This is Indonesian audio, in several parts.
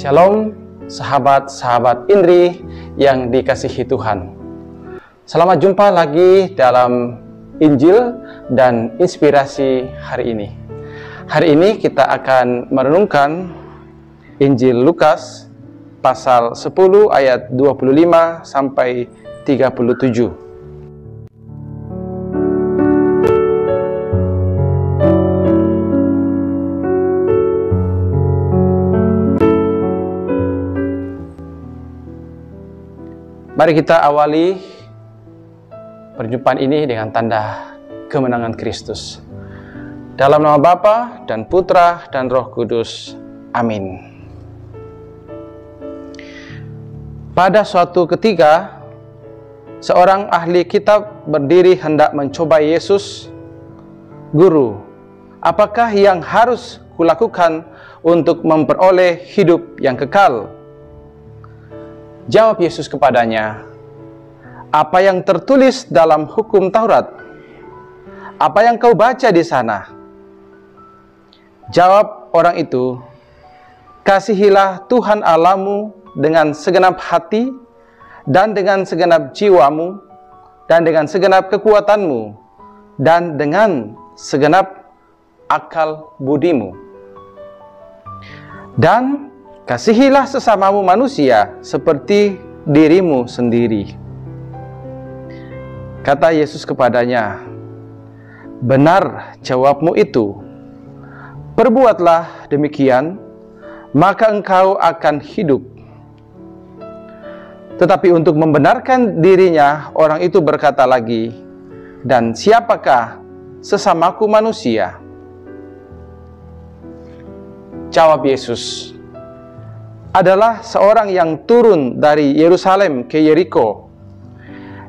Shalom, sahabat-sahabat Indri yang dikasihi Tuhan. Selamat jumpa lagi dalam Injil dan Inspirasi hari ini. Hari ini kita akan merenungkan Injil Lukas pasal 10 ayat 25 sampai 37. Mari kita awali perjumpaan ini dengan tanda kemenangan Kristus. Dalam nama Bapa dan Putra dan Roh Kudus. Amin. Pada suatu ketika, seorang ahli kitab berdiri hendak mencoba Yesus. Guru, apakah yang harus kulakukan untuk memperoleh hidup yang kekal? Jawab Yesus kepadanya, apa yang tertulis dalam hukum Taurat? Apa yang kau baca di sana? Jawab orang itu, kasihilah Tuhan Allahmu dengan segenap hati, dan dengan segenap jiwamu, dan dengan segenap kekuatanmu, dan dengan segenap akal budimu. Dan kasihilah sesamamu manusia seperti dirimu sendiri. Kata Yesus kepadanya, benar jawabmu itu. Perbuatlah demikian, maka engkau akan hidup. Tetapi untuk membenarkan dirinya, orang itu berkata lagi, dan siapakah sesamaku manusia? Jawab Yesus, adalah seorang yang turun dari Yerusalem ke Yeriko.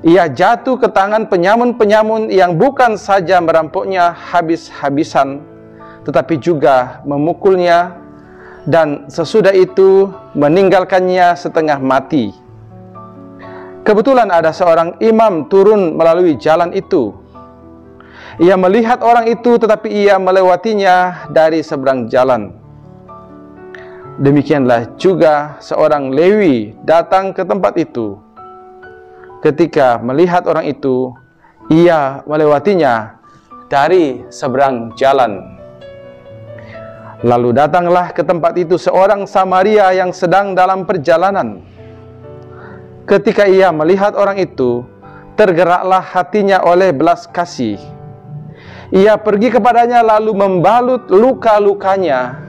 Ia jatuh ke tangan penyamun-penyamun yang bukan saja merampoknya habis-habisan, tetapi juga memukulnya, dan sesudah itu meninggalkannya setengah mati. Kebetulan ada seorang imam turun melalui jalan itu. Ia melihat orang itu, tetapi ia melewatinya dari seberang jalan. Demikianlah juga seorang Lewi datang ke tempat itu. Ketika melihat orang itu, ia melewatinya dari seberang jalan. Lalu datanglah ke tempat itu seorang Samaria yang sedang dalam perjalanan. Ketika ia melihat orang itu, tergeraklah hatinya oleh belas kasih. Ia pergi kepadanya lalu membalut luka-lukanya,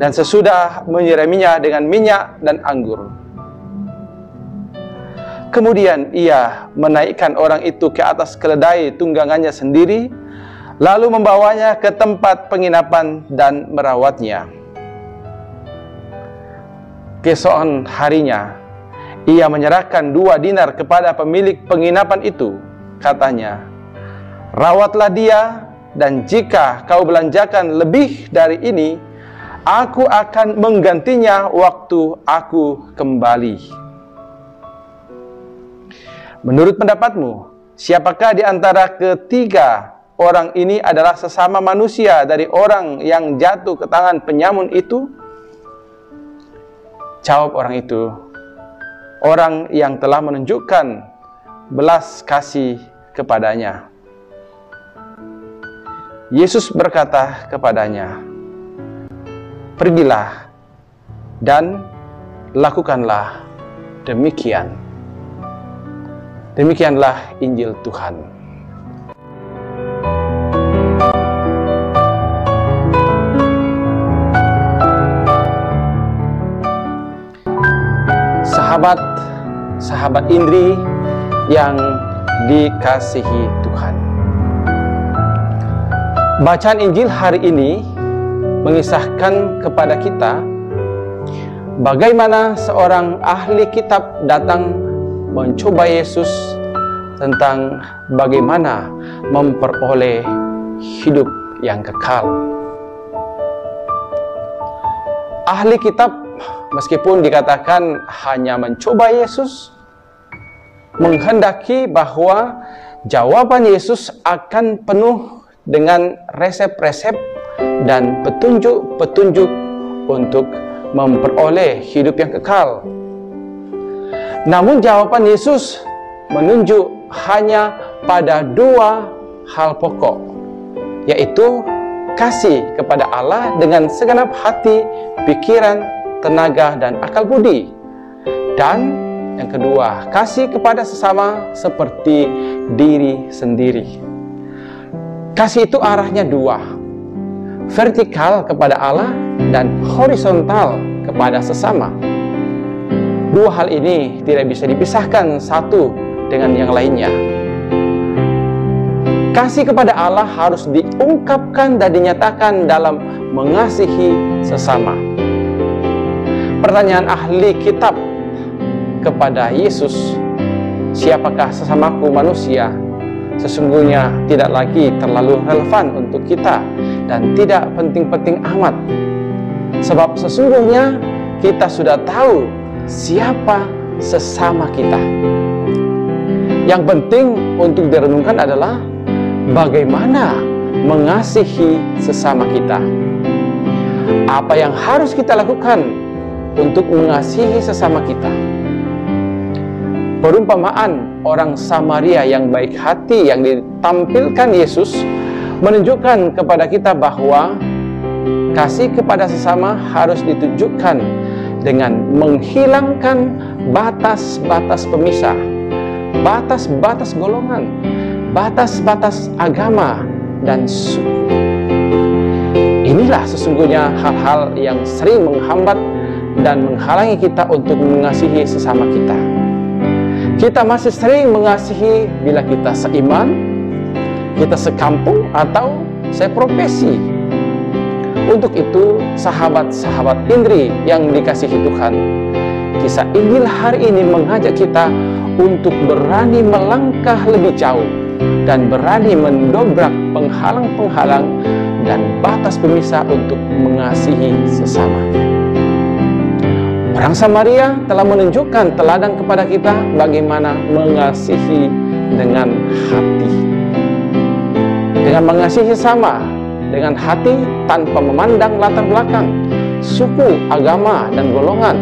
dan sesudah menyiraminya dengan minyak dan anggur. Kemudian ia menaikkan orang itu ke atas keledai tunggangannya sendiri, lalu membawanya ke tempat penginapan dan merawatnya. Keesokan harinya, ia menyerahkan 2 dinar kepada pemilik penginapan itu. Katanya, rawatlah dia, dan jika kau belanjakan lebih dari ini, aku akan menggantinya waktu aku kembali. Menurut pendapatmu, siapakah di antara ketiga orang ini adalah sesama manusia dari orang yang jatuh ke tangan penyamun itu? Jawab orang itu, orang yang telah menunjukkan belas kasih kepadanya. Yesus berkata kepadanya, pergilah dan lakukanlah demikian. Demikianlah Injil Tuhan. Sahabat Indri yang dikasihi Tuhan. Bacaan Injil hari ini mengisahkan kepada kita bagaimana seorang ahli kitab datang mencoba Yesus tentang bagaimana memperoleh hidup yang kekal. Ahli kitab meskipun dikatakan hanya mencoba Yesus, menghendaki bahwa jawaban Yesus akan penuh dengan resep-resep dan petunjuk-petunjuk untuk memperoleh hidup yang kekal. Namun jawaban Yesus menunjuk hanya pada dua hal pokok, yaitu kasih kepada Allah dengan segenap hati, pikiran, tenaga, dan akal budi. Dan yang kedua, kasih kepada sesama seperti diri sendiri. Kasih itu arahnya dua, vertikal kepada Allah dan horizontal kepada sesama. Dua hal ini tidak bisa dipisahkan satu dengan yang lainnya. Kasih kepada Allah harus diungkapkan dan dinyatakan dalam mengasihi sesama. Pertanyaan ahli kitab kepada Yesus, siapakah sesamaku manusia, sesungguhnya tidak lagi terlalu relevan untuk kita dan tidak penting-penting amat. Sebab sesungguhnya kita sudah tahu siapa sesama kita. Yang penting untuk direnungkan adalah bagaimana mengasihi sesama kita. Apa yang harus kita lakukan untuk mengasihi sesama kita? Perumpamaan orang Samaria yang baik hati yang ditampilkan Yesus menunjukkan kepada kita bahwa kasih kepada sesama harus ditunjukkan dengan menghilangkan batas-batas pemisah, batas-batas golongan, batas-batas agama dan suku. Inilah sesungguhnya hal-hal yang sering menghambat dan menghalangi kita untuk mengasihi sesama kita. Kita masih sering mengasihi bila kita seiman, kita sekampung, atau seprofesi. Untuk itu, sahabat-sahabat Indri yang dikasihi Tuhan, kisah Injil hari ini mengajak kita untuk berani melangkah lebih jauh dan berani mendobrak penghalang-penghalang dan batas pemisah untuk mengasihi sesama. Orang Samaria telah menunjukkan teladan kepada kita bagaimana mengasihi dengan hati. Dengan mengasihi sesama dengan hati tanpa memandang latar belakang, suku, agama, dan golongan.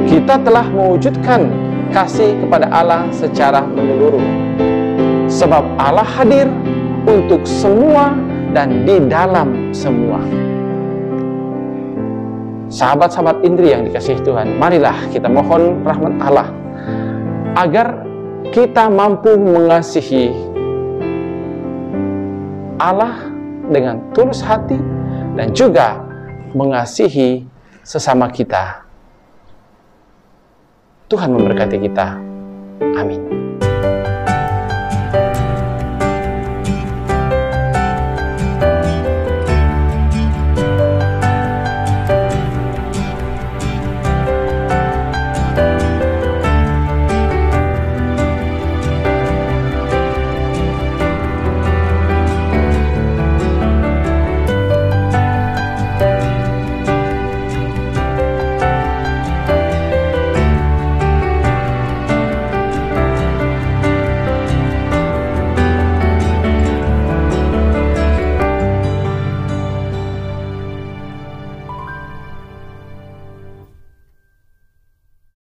Kita telah mewujudkan kasih kepada Allah secara menyeluruh. Sebab Allah hadir untuk semua dan di dalam semua. Sahabat-sahabat Indri yang dikasihi Tuhan, marilah kita mohon rahmat Allah agar kita mampu mengasihi Allah dengan tulus hati dan juga mengasihi sesama kita. Tuhan memberkati kita. Amin.